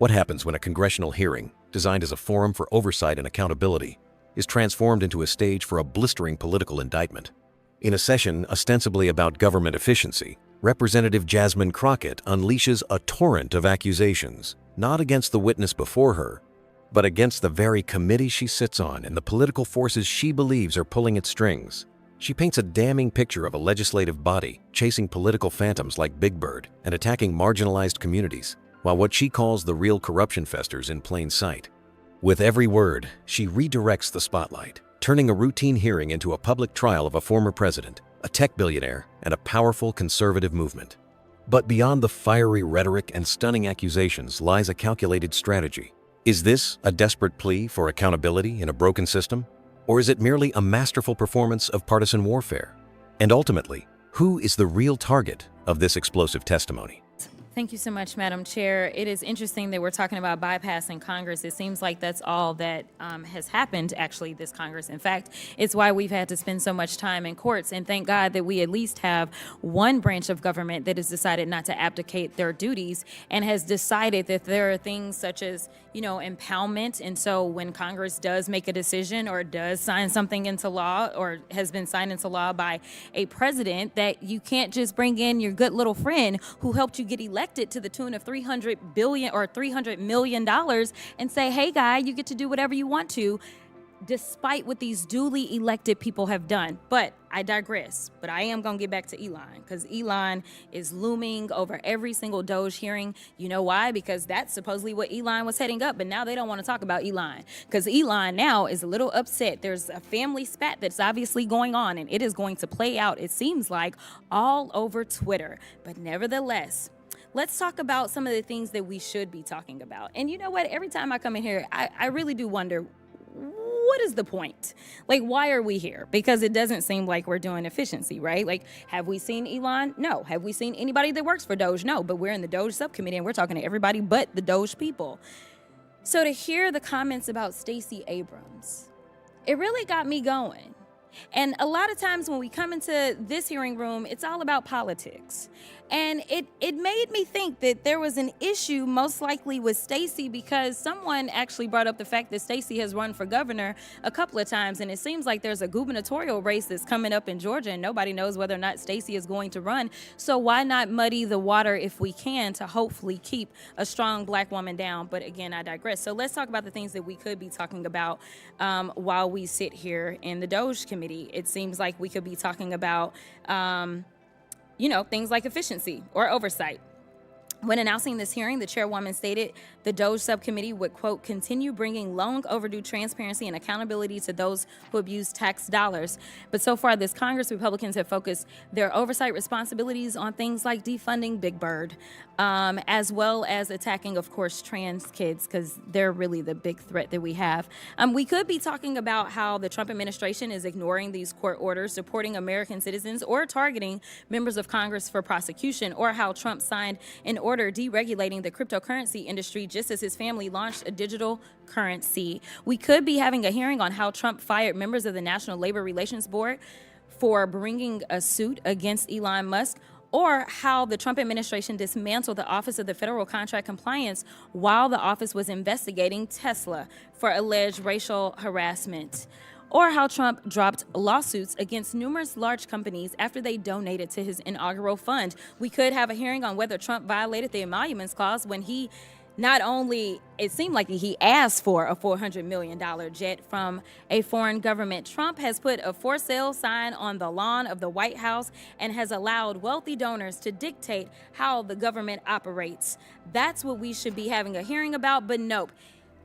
What happens when a congressional hearing, designed as a forum for oversight and accountability, is transformed into a stage for a blistering political indictment? In a session ostensibly about government efficiency, Representative Jasmine Crockett unleashes a torrent of accusations, not against the witness before her, but against the very committee she sits on and the political forces she believes are pulling its strings. She paints a damning picture of a legislative body chasing political phantoms like Big Bird and attacking marginalized communities, while what she calls the real corruption festers in plain sight. With every word, she redirects the spotlight, turning a routine hearing into a public trial of a former president, a tech billionaire, and a powerful conservative movement. But beyond the fiery rhetoric and stunning accusations lies a calculated strategy. Is this a desperate plea for accountability in a broken system? Or is it merely a masterful performance of partisan warfare? And ultimately, who is the real target of this explosive testimony? Thank you so much, Madam Chair. It is interesting that we're talking about bypassing Congress. It seems like that's all that has happened, actually, this Congress. In fact, it's why we've had to spend so much time in courts. And thank God that we at least have one branch of government that has decided not to abdicate their duties and has decided that there are things such as, impoundment. And so when Congress does make a decision or does sign something into law or has been signed into law by a president, that you can't just bring in your good little friend who helped you get elected to the tune of $300 billion or $300 million and say, hey, guy, you get to do whatever you want to, despite what these duly elected people have done. But I digress. But I am going to get back to Elon, because Elon is looming over every single Doge hearing. You know why? Because that's supposedly what Elon was heading up. But now they don't want to talk about Elon, because Elon now is a little upset. There's a family spat that's obviously going on, and it is going to play out, it seems like, all over Twitter. But nevertheless, let's talk about some of the things that we should be talking about. And you know what? Every time I come in here, I really do wonder, what is the point? Like, why are we here? Because it doesn't seem like we're doing efficiency, right? Like, have we seen Elon? No. Have we seen anybody that works for Doge? No. But we're in the Doge subcommittee and we're talking to everybody but the Doge people. So to hear the comments about Stacey Abrams, it really got me going. And a lot of times when we come into this hearing room, it's all about politics. And it made me think that there was an issue most likely with Stacey, because someone actually brought up the fact that Stacey has run for governor a couple of times. And it seems like there's a gubernatorial race that's coming up in Georgia and nobody knows whether or not Stacey is going to run. So why not muddy the water if we can to hopefully keep a strong black woman down? But again, I digress. So let's talk about the things that we could be talking about while we sit here in the Doge committee. It seems like we could be talking about things like efficiency or oversight. When announcing this hearing, the chairwoman stated the Doge subcommittee would, quote, continue bringing long overdue transparency and accountability to those who abuse tax dollars. But so far this Congress, Republicans have focused their oversight responsibilities on things like defunding Big Bird, as well as attacking, of course, trans kids, because they're really the big threat that we have. We could be talking about how the Trump administration is ignoring these court orders, supporting American citizens, or targeting members of Congress for prosecution, or how Trump signed an order deregulating the cryptocurrency industry just as his family launched a digital currency. We could be having a hearing on how Trump fired members of the National Labor Relations Board for bringing a suit against Elon Musk, or how the Trump administration dismantled the Office of the Federal Contract Compliance while the office was investigating Tesla for alleged racial harassment, or how Trump dropped lawsuits against numerous large companies after they donated to his inaugural fund. We could have a hearing on whether Trump violated the Emoluments clause when he not only, it seemed like he asked for a $400 million jet from a foreign government. Trump has put a for sale sign on the lawn of the White House and has allowed wealthy donors to dictate how the government operates. That's what we should be having a hearing about, but nope.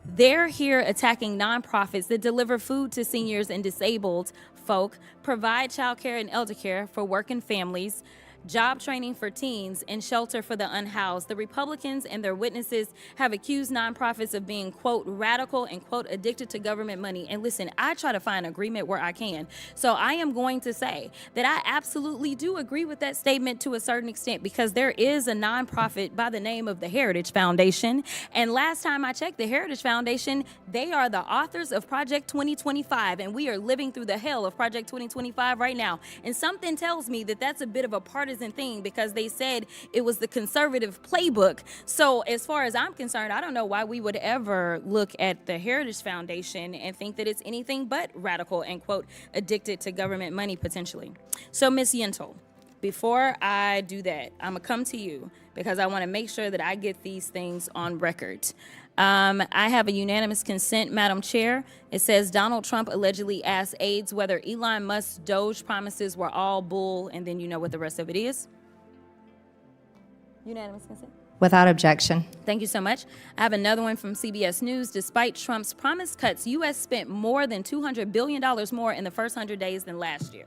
They're here attacking nonprofits that deliver food to seniors and disabled folk, provide child care and elder care for working families, job training for teens, and shelter for the unhoused. The Republicans and their witnesses have accused nonprofits of being, quote, radical and, quote, addicted to government money. And listen, I try to find agreement where I can. So I am going to say that I absolutely do agree with that statement to a certain extent, because there is a nonprofit by the name of the Heritage Foundation. And last time I checked, the Heritage Foundation, they are the authors of Project 2025. And we are living through the hell of Project 2025 right now. And something tells me that that's a bit of a partisan partisan thing because they said it was the conservative playbook. So as far as I'm concerned, I don't know why we would ever look at the Heritage Foundation and think that it's anything but radical and, quote, addicted to government money potentially. So Ms. Yentl, before I do that, I'm gonna come to you because I want to make sure that I get these things on record. I have a unanimous consent, Madam Chair. It says Donald Trump allegedly asked aides whether Elon Musk's Doge promises were all bull, and then you know what the rest of it is. Unanimous consent? Without objection. Thank you so much. I have another one from CBS News. Despite Trump's promised cuts, U.S. spent more than $200 billion more in the first 100 days than last year.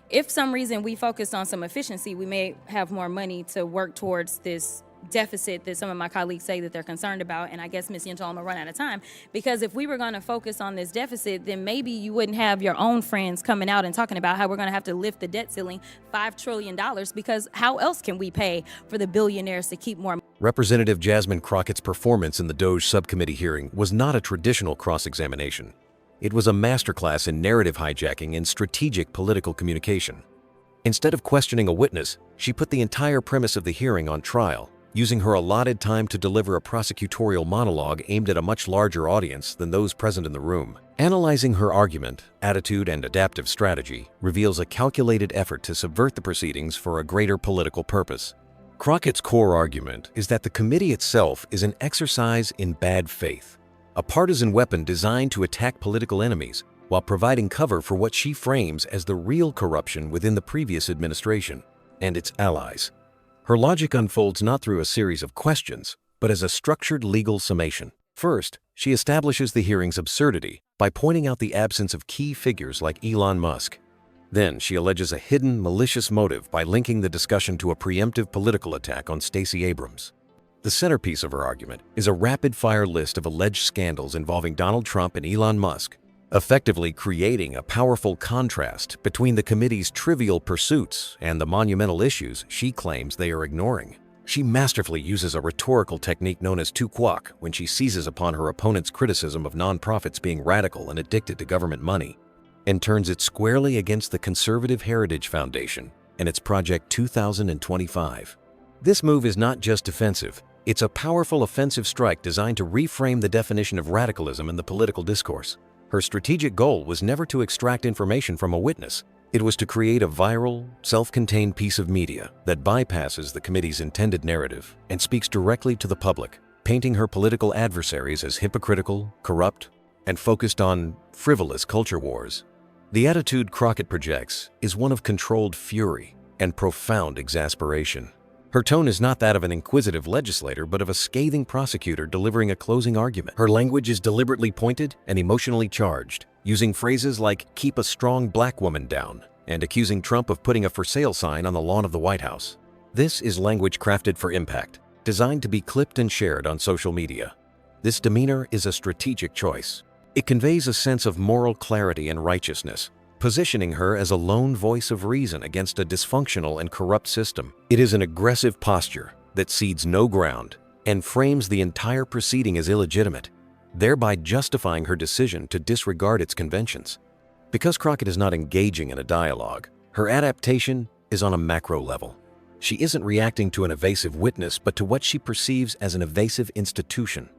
If some reason we focused on some efficiency, we may have more money to work towards this deficit that some of my colleagues say that they're concerned about. And I guess, Ms. Yentl, I'm gonna run out of time, because if we were gonna focus on this deficit, then maybe you wouldn't have your own friends coming out and talking about how we're gonna have to lift the debt ceiling $5 trillion, because how else can we pay for the billionaires to keep more? Representative Jasmine Crockett's performance in the Doge subcommittee hearing was not a traditional cross-examination. It was a masterclass in narrative hijacking and strategic political communication. Instead of questioning a witness, she put the entire premise of the hearing on trial, using her allotted time to deliver a prosecutorial monologue aimed at a much larger audience than those present in the room. Analyzing her argument, attitude, and adaptive strategy reveals a calculated effort to subvert the proceedings for a greater political purpose. Crockett's core argument is that the committee itself is an exercise in bad faith, a partisan weapon designed to attack political enemies while providing cover for what she frames as the real corruption within the previous administration and its allies. Her logic unfolds not through a series of questions, but as a structured legal summation. First, she establishes the hearing's absurdity by pointing out the absence of key figures like Elon Musk. Then she alleges a hidden, malicious motive by linking the discussion to a preemptive political attack on Stacey Abrams. The centerpiece of her argument is a rapid-fire list of alleged scandals involving Donald Trump and Elon Musk, effectively creating a powerful contrast between the committee's trivial pursuits and the monumental issues she claims they are ignoring. She masterfully uses a rhetorical technique known as tu quoque when she seizes upon her opponent's criticism of nonprofits being radical and addicted to government money, and turns it squarely against the conservative Heritage Foundation and its Project 2025. This move is not just defensive, it's a powerful offensive strike designed to reframe the definition of radicalism in the political discourse. Her strategic goal was never to extract information from a witness. It was to create a viral, self-contained piece of media that bypasses the committee's intended narrative and speaks directly to the public, painting her political adversaries as hypocritical, corrupt, and focused on frivolous culture wars. The attitude Crockett projects is one of controlled fury and profound exasperation. Her tone is not that of an inquisitive legislator, but of a scathing prosecutor delivering a closing argument. Her language is deliberately pointed and emotionally charged, using phrases like "keep a strong black woman down" and accusing Trump of putting a for sale sign on the lawn of the White House. This is language crafted for impact, designed to be clipped and shared on social media. This demeanor is a strategic choice. It conveys a sense of moral clarity and righteousness, positioning her as a lone voice of reason against a dysfunctional and corrupt system. It is an aggressive posture that cedes no ground and frames the entire proceeding as illegitimate, thereby justifying her decision to disregard its conventions. Because Crockett is not engaging in a dialogue, her adaptation is on a macro level. She isn't reacting to an evasive witness, but to what she perceives as an evasive institution.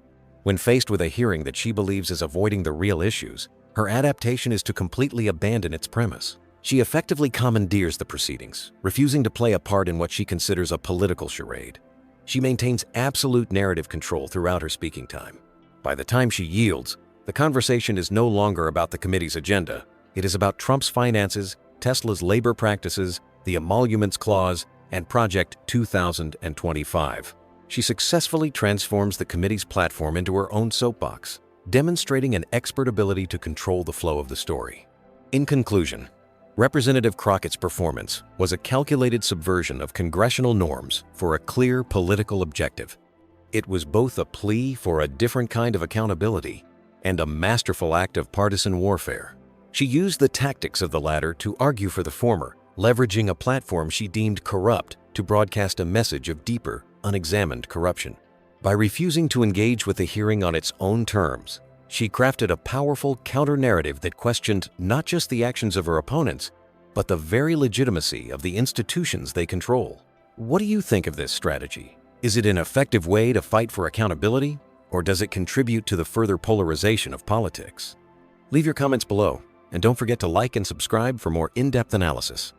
When faced with a hearing that she believes is avoiding the real issues, her adaptation is to completely abandon its premise. She effectively commandeers the proceedings, refusing to play a part in what she considers a political charade. She maintains absolute narrative control throughout her speaking time. By the time she yields, the conversation is no longer about the committee's agenda. It is about Trump's finances, Tesla's labor practices, the Emoluments clause, and Project 2025. She successfully transforms the committee's platform into her own soapbox, demonstrating an expert ability to control the flow of the story. In conclusion, Representative Crockett's performance was a calculated subversion of congressional norms for a clear political objective. It was both a plea for a different kind of accountability and a masterful act of partisan warfare. She used the tactics of the latter to argue for the former, leveraging a platform she deemed corrupt to broadcast a message of deeper, unexamined corruption. By refusing to engage with the hearing on its own terms, she crafted a powerful counter-narrative that questioned not just the actions of her opponents, but the very legitimacy of the institutions they control. What do you think of this strategy? Is it an effective way to fight for accountability, or does it contribute to the further polarization of politics? Leave your comments below, and don't forget to like and subscribe for more in-depth analysis.